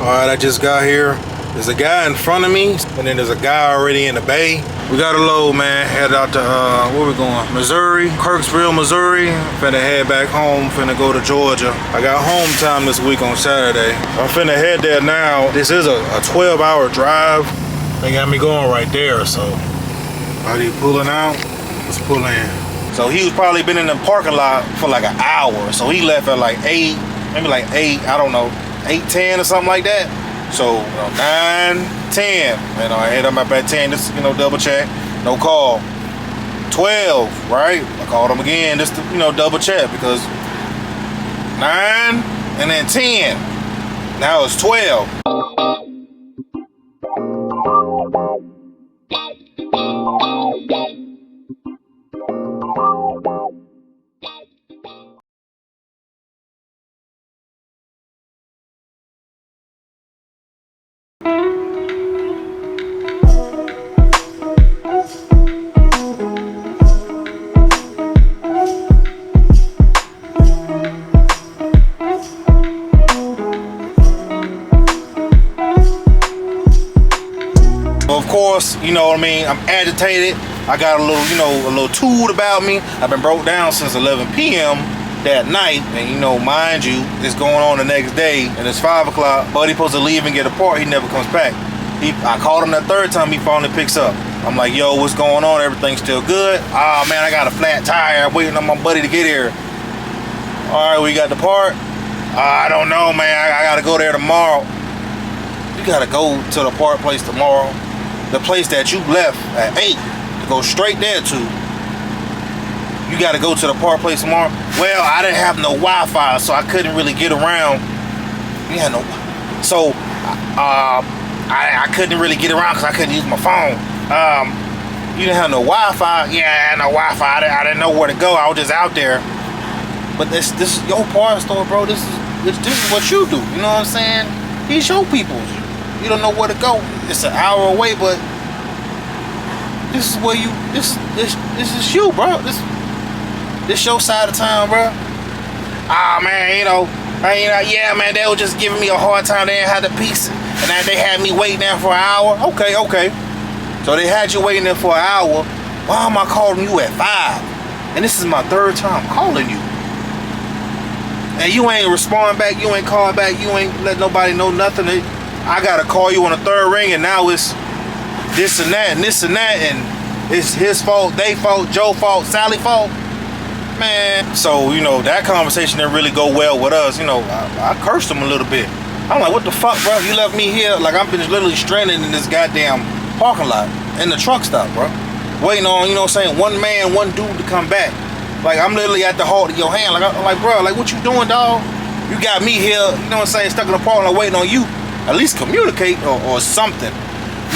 Alright, I just got here. There's a guy in front of me, and then there's a guy already in the bay. We got a load, man. Headed out to, where we going? Missouri, Kirksville, Missouri. Finna head back home, finna go to Georgia. I got home time this week on Saturday. I'm finna head there now. This is a 12-hour drive. They got me going right there, so. Are you pulling out? Let's pull in. So he was probably been in the parking lot for like an hour. So he left at like 8, maybe like 8, I don't know, 8:10 or something like that. So 9, 10, I hit him up at 10, just double check, no call. 12, right? I called him again just to double check, because 9 and then 10. Now it's 12. Of course, you know what I mean, I'm agitated. I got a little toot about me. I've been broke down since 11 p.m. that night, and mind you, it's going on the next day, and it's 5 o'clock. Buddy supposed to leave and get a part. He never comes back. I called him that third time. He finally picks up. I'm like, yo, what's going on? Everything's still good? Oh man, I got a flat tire. I'm waiting on my buddy to get here. All right, we got the part. I don't know, man. I gotta go there tomorrow. You gotta go to the part place tomorrow. The place that you left at 8 to go straight there to. You got to go to the part place tomorrow. Well, I didn't have no Wi-Fi, so I couldn't really get around. So I couldn't really get around because I couldn't use my phone. You didn't have no Wi-Fi? Yeah, I had no Wi-Fi. I didn't know where to go. I was just out there. But this is your part store, bro. This is what you do. You know what I'm saying? These your people. You don't know where to go. It's an hour away, but this is where you. This is you, bro. This your side of town, bro. Ah, man, yeah, man. They were just giving me a hard time. They didn't have the piece, and then they had me waiting there for an hour. Okay. So they had you waiting there for an hour. Why am I calling you at 5? And this is my third time calling you. And you ain't responding back. You ain't calling back. You ain't let nobody know nothing. I gotta call you on the third ring, and now it's this and that and this and that, and it's his fault, they fault, Joe fault, Sally fault, man. So that conversation didn't really go well with us. I cursed him a little bit. I'm like, what the fuck, bro? You left me here like I've been literally stranded in this goddamn parking lot in the truck stop, bro, waiting on one man, one dude to come back. Like I'm literally at the halt of your hand. I'm like, bro, like what you doing, dog? You got me here, stuck in the parking lot waiting on you. At least communicate or something.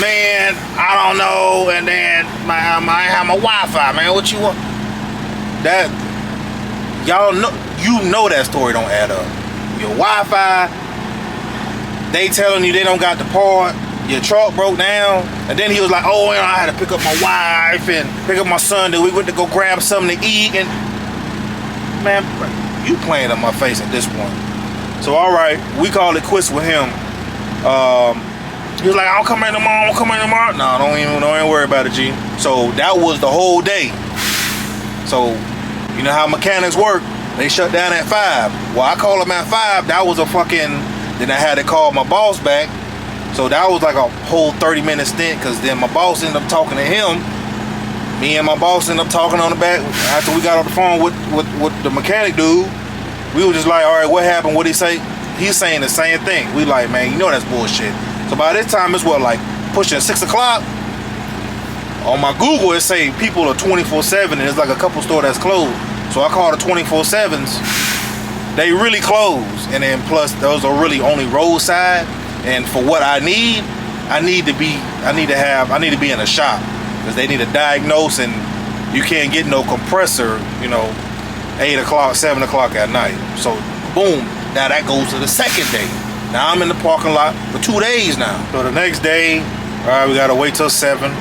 Man, I don't know. And then I have my Wi-Fi, man. What you want? That y'all know that story don't add up. Your Wi-Fi, they telling you they don't got the part. Your truck broke down, and then he was like, "Oh, I had to pick up my wife and pick up my son. Then we went to go grab something to eat." And man, you playing in my face at this point. So all right, we called it quits with him. He was like, I'll come in tomorrow. No, don't even worry about it, G. So that was the whole day. So you know how mechanics work. They shut down at 5. Well, I called them at 5. That was then I had to call my boss back. So that was like a whole 30-minute stint, because then my boss ended up talking to him. Me and my boss ended up talking on the back. After we got on the phone with the mechanic dude, we were just like, all right, what happened? What'd he say? He's saying the same thing. We like, man, that's bullshit. So by this time, it's like pushing 6 o'clock. On my Google, it say people are 24/7, and there's like a couple store that's closed. So I called the 24/7s. They really closed, and then plus those are really only roadside. And for what I need to be in a shop, because they need to diagnose, and you can't get no compressor, 8 o'clock, 7 o'clock at night. So boom. Now that goes to the second day. Now I'm in the parking lot for 2 days now. So the next day, all right, we gotta wait till 7.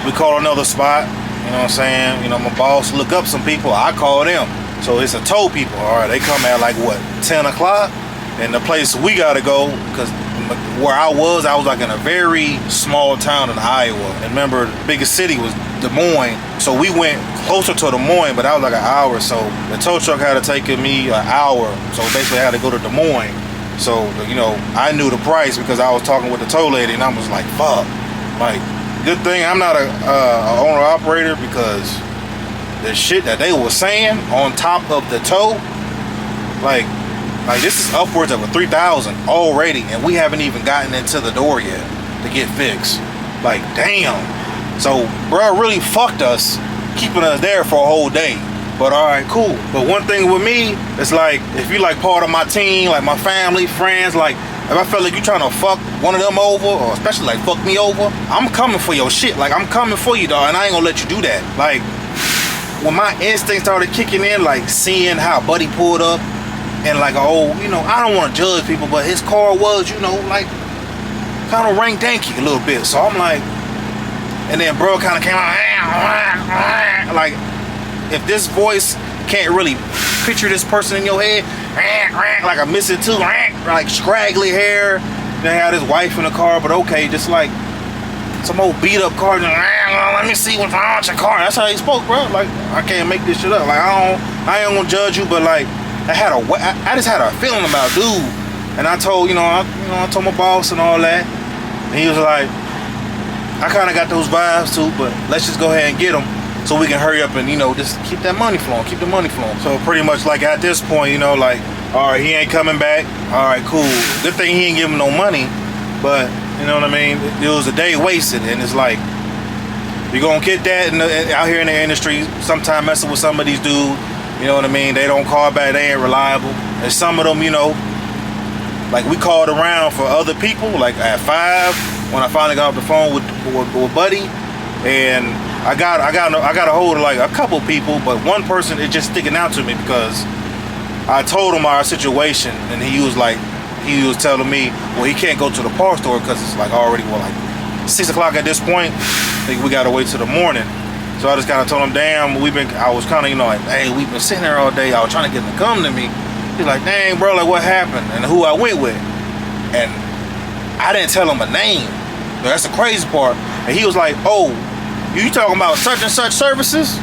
We call another spot. You know what I'm saying? My boss look up some people. I call them. So it's a tow people. All right, they come at like what, 10 o'clock? And the place we gotta go, because where I was like in a very small town in Iowa. And remember, the biggest city was Des Moines. So we went closer to Des Moines, but that was like an hour. So the tow truck had to take me an hour. So basically I had to go to Des Moines. So, you know, I knew the price because I was talking with the tow lady, and I was like, fuck. Like, good thing I'm not a owner-operator, because the shit that they were saying on top of the tow, like this is upwards of a $3,000 already, and we haven't even gotten into the door yet to get fixed. Like, damn. So, bro, really fucked us, keeping us there for a whole day. But all right, cool. But one thing with me, it's like, if you like part of my team, like my family, friends, like if I feel like you trying to fuck one of them over, or especially like fuck me over, I'm coming for your shit. Like, I'm coming for you, dog, and I ain't gonna let you do that. Like, when my instinct started kicking in, like seeing how Buddy pulled up, and like, oh, you know, I don't want to judge people, but his car was, you know, like kind of rank danky a little bit. So I'm like, and then bro kind of came out, like, if this voice can't really picture this person in your head, like I'm missing too, like scraggly hair, they had his wife in the car, but okay, just like some old beat up car, let me see what's wrong with your car. That's how he spoke, bro. Like, I can't make this shit up. Like, I ain't gonna judge you, but like, I just had a feeling about dude, and I told, I told my boss and all that, and he was like, I kind of got those vibes too, but let's just go ahead and get them so we can hurry up and, just keep that money flowing, keep the money flowing. So pretty much like at this point, like, all right, he ain't coming back. All right, cool. Good thing he ain't giving no money, but you know what I mean? It was a day wasted, and it's like, you're gonna get that out here in the industry, sometime messing with some of these dudes, you know what I mean? They don't call back, they ain't reliable. And some of them, like we called around for other people, like at 5, when I finally got off the phone with Buddy, and I got a hold of like a couple people, but one person is just sticking out to me because I told him our situation, and he was telling me, well, he can't go to the parts store because it's like already, like 6 o'clock at this point. I think we gotta wait till the morning. So I just kind of told him, damn, I was kind of, like, hey, we've been sitting there all day. I was trying to get him to come to me. He's like, dang, bro, like, what happened? And who I went with. And I didn't tell him a name. That's the crazy part. And he was like, oh, you talking about such and such services?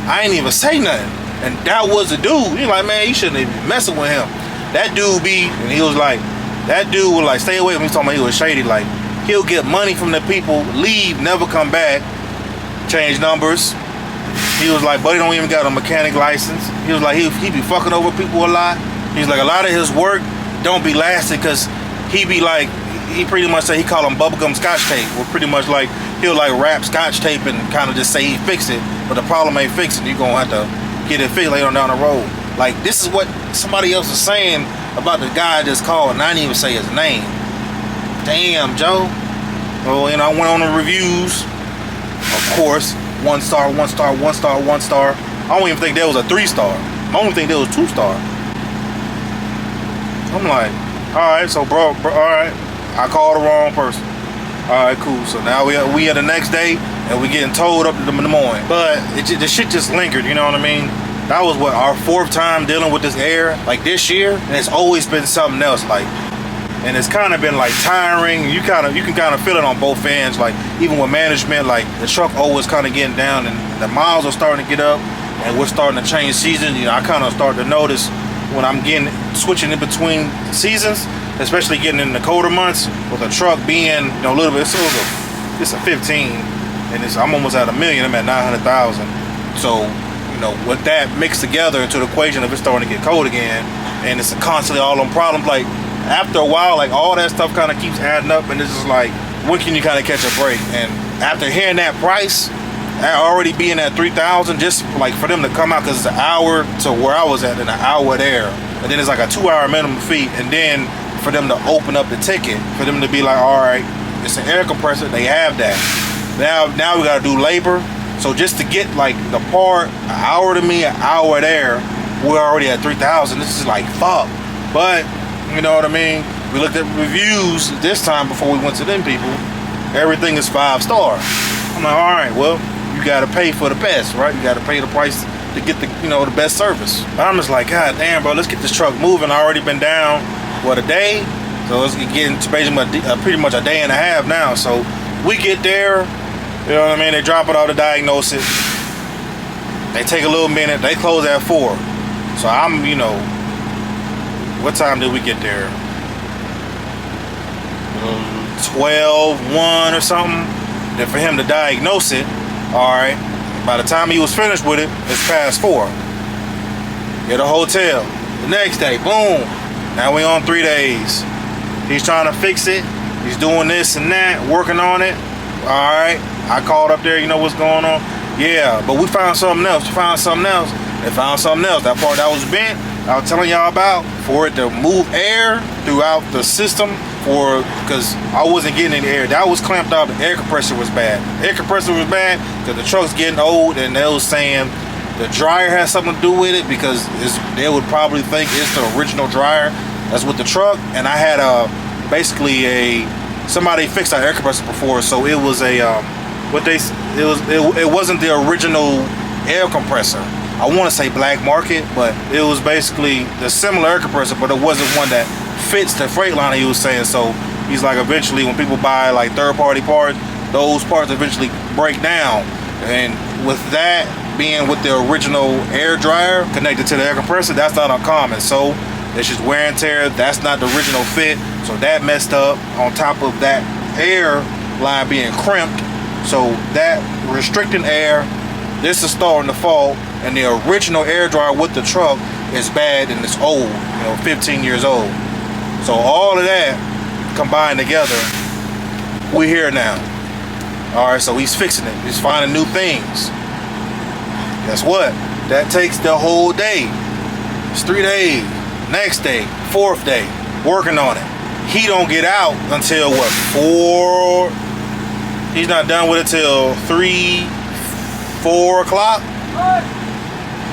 I ain't even say nothing. And that was the dude. He's like, man, you shouldn't even be messing with him. That dude and he was like, that dude would like stay away from me. He's talking about he was shady. Like, he'll get money from the people, leave, never come back, change numbers. He was like, buddy don't even got a mechanic license. He was like, he be fucking over people a lot. He's like, a lot of his work don't be lasting because he be like, he pretty much say he call them bubblegum scotch tape. Well, pretty much like, he'll like wrap scotch tape and kind of just say he fixed it, but the problem ain't fixing. You're gonna have to get it fixed later on down the road. Like, this is what somebody else is saying about the guy I just called, and I didn't even say his name. Damn, Joe. Well, I went on the reviews. Of course, 1 star, 1 star, 1 star, 1 star. I don't even think there was a 3-star. I don't even think there was 2-star. I'm like, all right, so bro, all right, I called the wrong person. All right, cool. So now we are the next day, and we getting towed up to the Moines. But the shit just lingered, you know what I mean? That was our 4th time dealing with this air, like this year, and it's always been something else, like. And it's kind of been like tiring. You can kind of feel it on both ends. Like, even with management, like the truck always kind of getting down, and the miles are starting to get up, and we're starting to change seasons. I kind of start to notice when I'm switching in between seasons, especially getting in the colder months, with the truck being a little bit. So it's a 15, and I'm almost at $1 million. I'm at 900,000. So with that mixed together into the equation of it starting to get cold again, and it's constantly all on problems, like. After a while, like, all that stuff kind of keeps adding up, and it's just like, when can you kind of catch a break? And after hearing that price, already being at $3,000, just like for them to come out, because it's an hour to where I was at and an hour there, and then it's like a 2-hour minimum fee, and then for them to open up the ticket, for them to be like, all right, it's an air compressor, they have that. Now we got to do labor. So just to get like the part, an hour to me, an hour there, we're already at $3,000. This is like, fuck. But you know what I mean? We looked at reviews this time before we went to them people. Everything is 5-star. I'm like, all right, well, you got to pay for the best, right? You got to pay the price to get the best service. But I'm just like, God damn, bro, let's get this truck moving. I already been down, a day? So it's getting to pretty much a day and a half now. So we get there, you know what I mean? They drop it off to diagnose it. They take a little minute. They close at 4. So I'm, what time did we get there? 12, 1 or something. Then for him to diagnose it, all right, by the time he was finished with it, it's past 4. Get a hotel. The next day, boom. Now we on 3 days. He's trying to fix it. He's doing this and that, working on it. All right. I called up there. You know what's going on? Yeah, but we found something else. You found something else. They found something else. That part that was bent, I was telling y'all about, for it to move air throughout the system, because I wasn't getting any air. That was clamped out. The air compressor was bad. Air compressor was bad because the truck's getting old, and they was saying the dryer has something to do with it, because they would probably think it's the original dryer that's with the truck. And I had somebody fixed our air compressor before, so it was it wasn't the original air compressor. I want to say black market, but it was basically the similar air compressor, but it wasn't one that fits the Freightliner he was saying. So he's like, eventually when people buy like third-party parts, those parts eventually break down. And with that being with the original air dryer connected to the air compressor, that's not uncommon. So it's just wear and tear. That's not the original fit. So that messed up, on top of that air line being crimped. So that restricting air, this is starting to fall, and the original air dryer with the truck is bad and it's old, 15 years old. So all of that combined together, we're here now. All right, so he's fixing it. He's finding new things. Guess what? That takes the whole day. It's 3 days. Next day, 4th day, working on it. He don't get out until what, 4? He's not done with it till 3, 4 o'clock.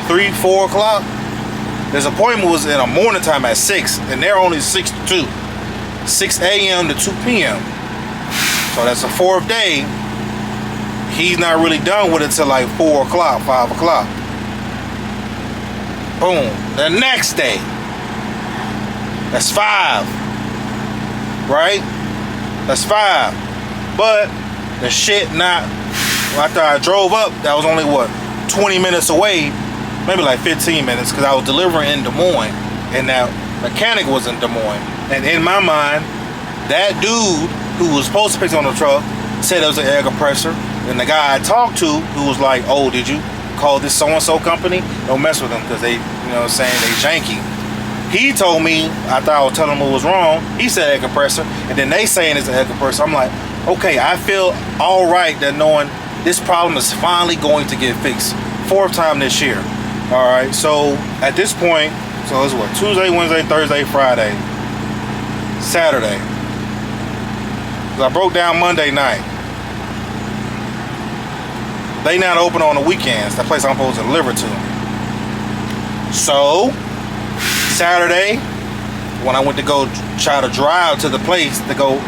3, 4 o'clock. His appointment was in the morning time at 6, and they're only 6 to 2. 6 a.m. to 2 p.m. So that's the 4th day. He's not really done with it till like 4 o'clock, 5 o'clock. Boom. The next day. That's 5. Right? That's 5. But the shit not, after I drove up, that was only what, 20 minutes away, maybe like 15 minutes, because I was delivering in Des Moines, and that mechanic was in Des Moines. And in my mind, that dude who was supposed to fix on the truck said it was an air compressor. And the guy I talked to, who was like, oh, did you call this so-and-so company? Don't mess with them, because they, they janky. He told me, after I was telling him what was wrong, he said air compressor, and then they saying it's an air compressor. I'm like, okay, I feel all right that knowing this problem is finally going to get fixed. 4th time this year. All right, so at this point, so it's what, Tuesday, Wednesday, Thursday, Friday, Saturday. I broke down Monday night. They not open on the weekends, that place I'm supposed to deliver to. So Saturday, when I went to go try to drive to the place to go,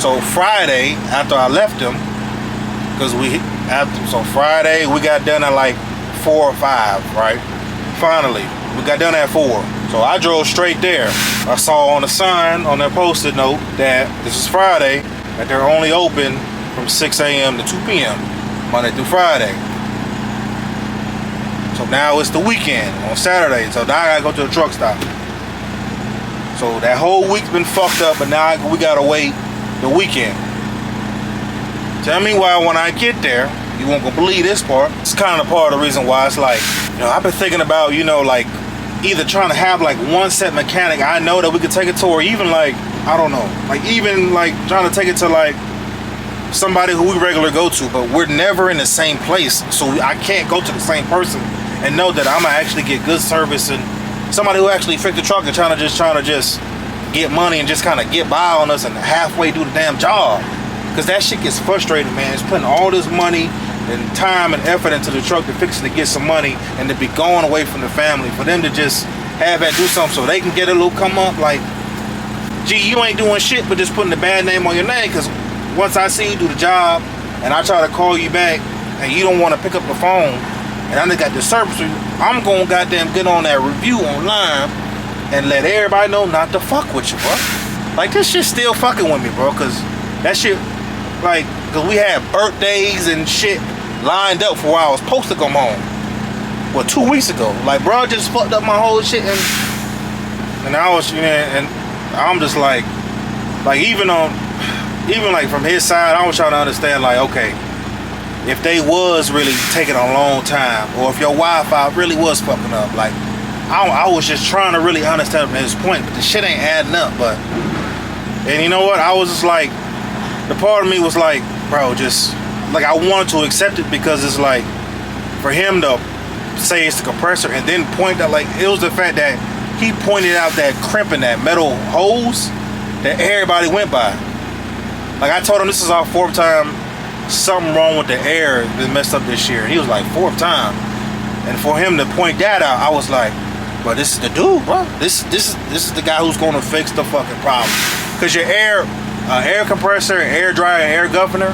so Friday after I left him, because so Friday we got done at like 4 or 5, right? Finally, we got done at 4. So I drove straight there. I saw on the sign, on their post-it note, that this is Friday, that they're only open from 6 a.m. to 2 p.m. Monday through Friday. So now it's the weekend on Saturday. So now I gotta go to the truck stop. So that whole week's been fucked up, but now we gotta wait the weekend. Tell me why when I get there, you won't go believe this part. It's kind of part of the reason why it's like, I've been thinking about, like either trying to have like one set mechanic I know that we could take it to, or even like, I don't know, like even like trying to take it to like somebody who we regularly go to, but we're never in the same place. So I can't go to the same person and know that I'm gonna actually get good service, and somebody who actually fixed the truck and trying to just get money and just kind of get by on us and halfway do the damn job. Because that shit gets frustrating, man. It's putting all this money and time and effort into the truck to fix it to get some money, and to be going away from the family, for them to just have that do something so they can get a little come up. Like, gee, you ain't doing shit but just putting a bad name on your name. Because once I see you do the job and I try to call you back and you don't want to pick up the phone, and I just got the service, I'm gonna goddamn get on that review online and let everybody know not to fuck with you, bro. Like, this shit still fucking with me, bro. Cause that shit, like, cause we had birthdays and shit lined up for while I was supposed to come home. Well, 2 weeks ago. Like, bro, just fucked up my whole shit, and I was, you know, and I'm just like even like from his side, I was trying to understand, like, okay, if they was really taking a long time, or if your Wi-Fi really was fucking up, like, I was just trying to really understand from his point, but the shit ain't adding up. But, and you know what, I was just like, the part of me was like, bro, just, like, I wanted to accept it, because it's like, for him to say it's the compressor and then point out, like, it was the fact that he pointed out that crimp in that metal hose that everybody went by. Like, I told him this is our 4th time something wrong with the air that messed up this year. And he was like, 4th time. And for him to point that out, I was like, bro, this is the dude, bro. This is the guy who's gonna fix the fucking problem. Cause your air compressor, air dryer, air governor,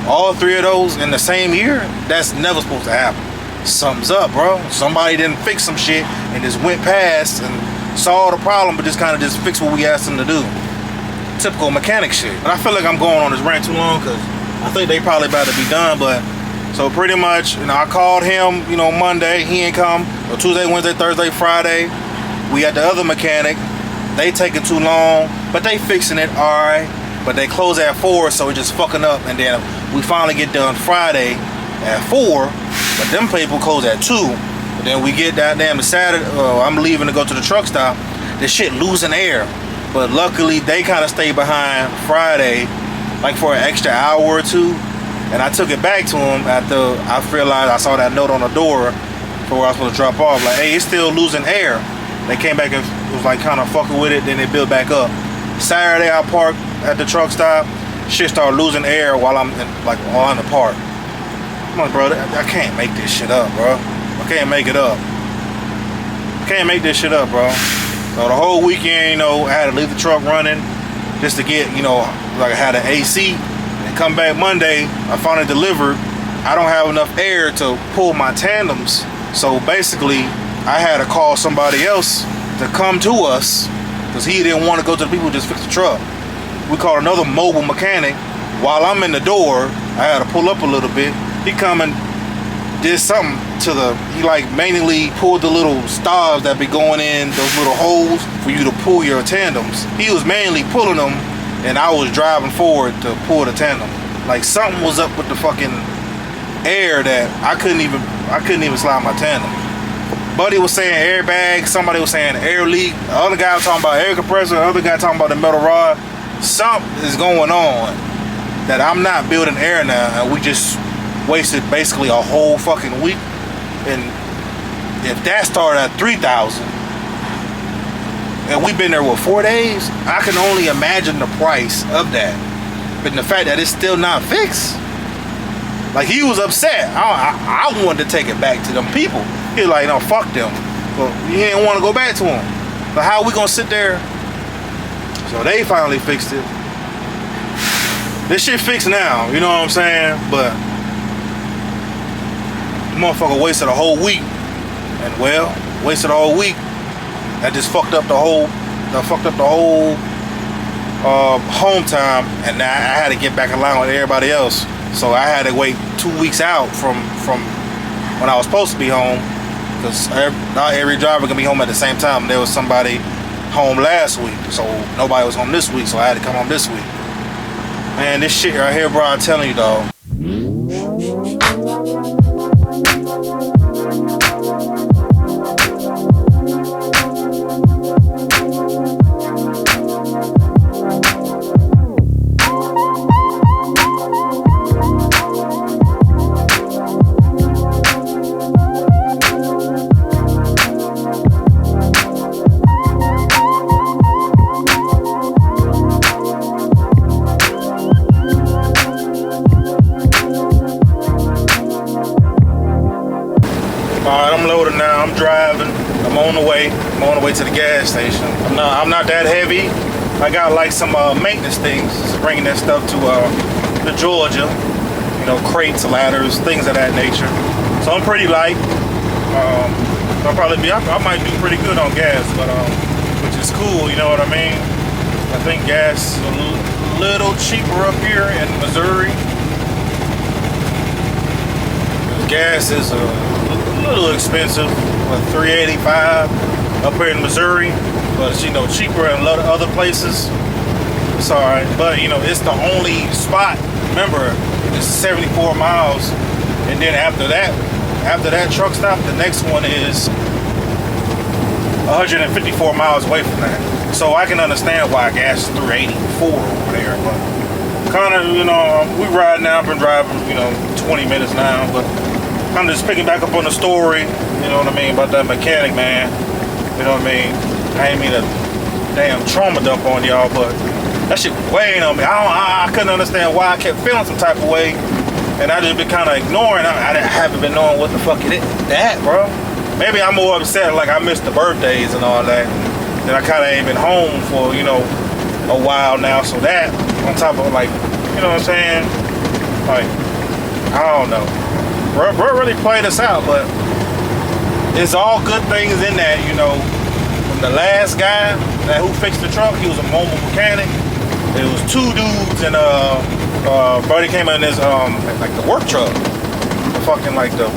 all 3 of those in the same year, that's never supposed to happen. Something's up, bro. Somebody didn't fix some shit and just went past and saw the problem, but just kind of just fixed what we asked them to do. Typical mechanic shit. But I feel like I'm going on this rant too long, because I think they probably about to be done. But so pretty much, you know, I called him, you know, Monday, he ain't come. So Tuesday, Wednesday, Thursday, Friday, we at the other mechanic. They taking too long, but they fixing it all right. But they close at 4, so it's just fucking up. And then we finally get done Friday at 4, but them people close at 2. But then we get that damn Saturday. I'm leaving to go to the truck stop. This shit losing air. But luckily they kind of stayed behind Friday, like for an extra hour or 2. And I took it back to him after I realized I saw that note on the door for where I was supposed to drop off. Like, hey, it's still losing air. They came back and was like kind of fucking with it. Then they built back up. Saturday I parked at the truck stop. Shit started losing air while I'm in the park. I'm like, bro, I can't make this shit up, bro. I can't make it up. I can't make this shit up, bro. So the whole weekend, you know, I had to leave the truck running just to get, you know, like I had an AC. And come back Monday, I found it delivered. I don't have enough air to pull my tandems. So basically, I had to call somebody else to come to us, because he didn't want to go to the people who just fixed the truck. We called another mobile mechanic. While I'm in the door, I had to pull up a little bit. He come and did something to he like manually pulled the little stars that be going in those little holes for you to pull your tandems. He was manually pulling them, and I was driving forward to pull the tandem. Like, something was up with the fucking air that I couldn't even slide my tandem. Buddy was saying airbag, somebody was saying air leak, the other guy was talking about air compressor, the other guy talking about the metal rod. Something is going on that I'm not building air now, and we just wasted basically a whole fucking week. And if that started at 3,000 and we've been there, what, 4 days, I can only imagine the price of that. But the fact that it's still not fixed, like, he was upset. I wanted to take it back to them people. He was like, no, fuck them. But he didn't want to go back to them. But how are we gonna sit there? So they finally fixed it. This shit fixed now, you know what I'm saying? But the motherfucker wasted a whole week. And, well, wasted a whole week. That just fucked up the whole home time. And now I had to get back in line with everybody else. So I had to wait 2 weeks out from when I was supposed to be home, because not every driver can be home at the same time. There was somebody home last week, so nobody was home this week, so I had to come home this week. Man, this shit right here, bro, I'm telling you, dog. I'm loaded now. I'm driving. I'm on the way. I'm on the way to the gas station. I'm not that heavy. I got like some maintenance things, just bringing that stuff to Georgia. You know, crates, ladders, things of that nature. So I'm pretty light. I might do pretty good on gas, but which is cool. You know what I mean? I think gas is a little cheaper up here in Missouri. Gas is a little expensive, $3.85 up here in Missouri, but it's, cheaper in a lot of other places. It's all right, but it's the only spot. Remember, it's 74 miles, and then after that truck stop, the next one is 154 miles away from that. So I can understand why gas is $3.84 over there, but kind of, we ride now. I've been driving, 20 minutes now, but I'm just picking back up on the story, about that mechanic, man. I ain't mean to damn trauma dump on y'all, but that shit was weighing on me. I couldn't understand why I kept feeling some type of way, and I just been kind of ignoring. I haven't been knowing what the fuck it is. That, bro. Maybe I'm more upset, like I missed the birthdays and all that. Then I kind of ain't been home for, a while now. So that, on top of like, you know what I'm saying? Like, I don't know. Bro really played us out, but it's all good things in that, From the last guy who fixed the truck, he was a mobile mechanic. It was two dudes, and Buddy came in his like the work truck, the fucking like the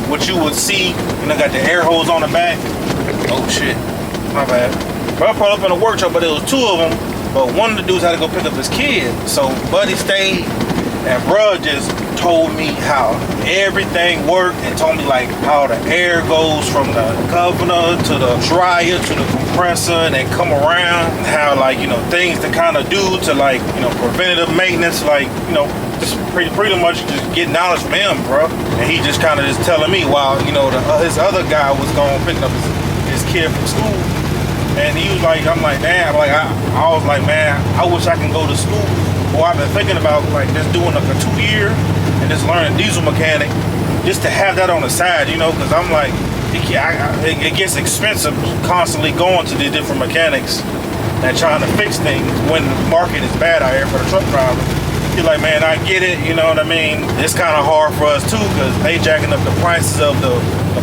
what you would see, got the air hose on the back. Oh shit, my bad. Bro pulled up in a work truck, but it was two of them. But one of the dudes had to go pick up his kid, so Buddy stayed, and bro just told me how everything worked, and told me like how the air goes from the governor to the dryer to the compressor and then come around, and how like things to kind of do to like preventative maintenance, like just pretty much just get knowledge from him, bro. And he just kind of just telling me while his other guy was going picking up his kid from school, and he was like, I'm like, damn, like I was like, man, I wish I can go to school. Well, I've been thinking about like just doing like a 2-year and just learning diesel mechanic, just to have that on the side, because I'm like, it gets expensive constantly going to the different mechanics and trying to fix things when the market is bad out here for the truck driver. You're like, man, I get it, you know what I mean? It's kind of hard for us too, because they jacking up the prices of the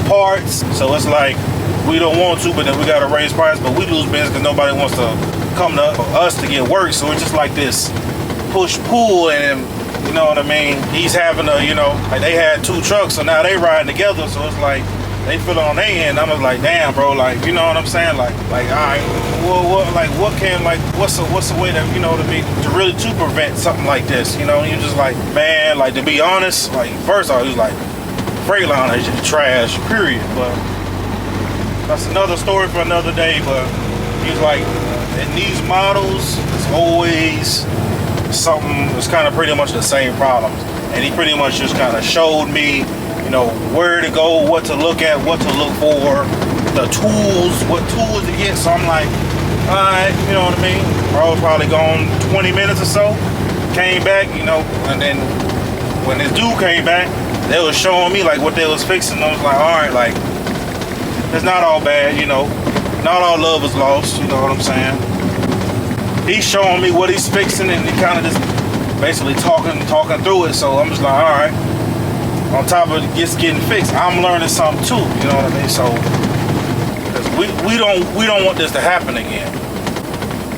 parts. So it's like, we don't want to, but then we got to raise prices, but we lose business because nobody wants to come to us to get work. So it's just like this push-pull, and you know what I mean? He's having a, like they had 2 trucks, so now they riding together, so it's like, they feel it on their end. I'm just like, damn, bro, like, you know what I'm saying? Like, all right, well, what's a way that, to really to prevent something like this, You're just like, man, like, to be honest, like, first off, he was like, Freightliner is just trash, period, but that's another story for another day. But he's like, in these models, it's always something that's kind of pretty much the same problems, and he pretty much just kind of showed me where to go, what to look at, what to look for, the tools, what tools to get. So I'm like, all right, you know what I mean? I was probably gone 20 minutes or so, came back, and then when this dude came back, they was showing me like what they was fixing. I was like, all right, like, it's not all bad, not all love is lost, you know what I'm saying? He's showing me what he's fixing, and he kind of just basically talking through it. So I'm just like, all right. On top of it getting fixed, I'm learning something too. You know what I mean? So, cause we don't want this to happen again,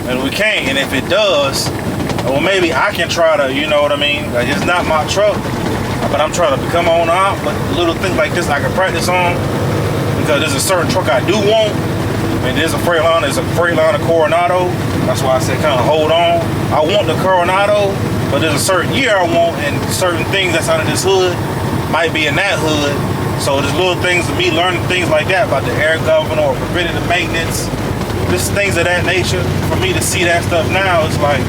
and we can't. And if it does, well, maybe I can try to. You know what I mean? Like, it's not my truck, but I'm trying to become my own op. But little things like this I can practice on, because there's a certain truck I do want. I mean, there's a Freightliner Coronado. That's why I said kind of hold on. I want the Coronado, but there's a certain year I want, and certain things that's under this hood might be in that hood. So there's little things of me learning things like that about the air governor or preventative maintenance, just things of that nature. For me to see that stuff now, it's like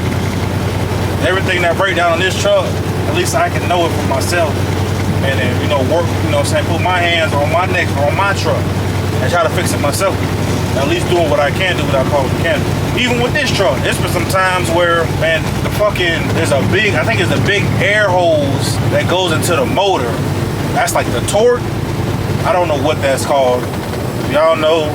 everything that break down on this truck, at least I can know it for myself, and then work, put my hands on my neck or on my truck and try to fix it myself. At least doing what I can do without calling a mechanic. Even with this truck, there's been some times where, man, there's a big air hose that goes into the motor. That's like the torque. I don't know what that's called. If y'all know,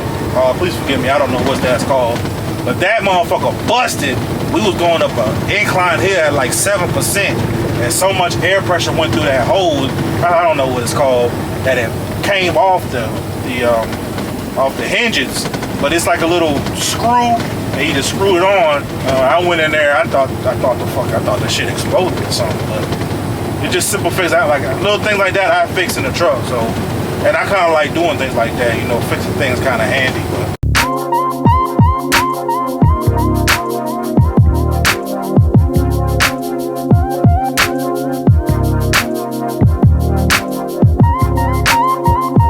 please forgive me, I don't know what that's called. But that motherfucker busted. We was going up an incline here at like 7%, and so much air pressure went through that hose, I don't know what it's called, that it came off the hinges, but it's like a little screw, and you just screw it on. I went in there, I thought the shit exploded or something, but it's just simple fix. I like little things like that I fix in the truck. So, and I kind of like doing things like that, you know, fixing things kind of handy, but.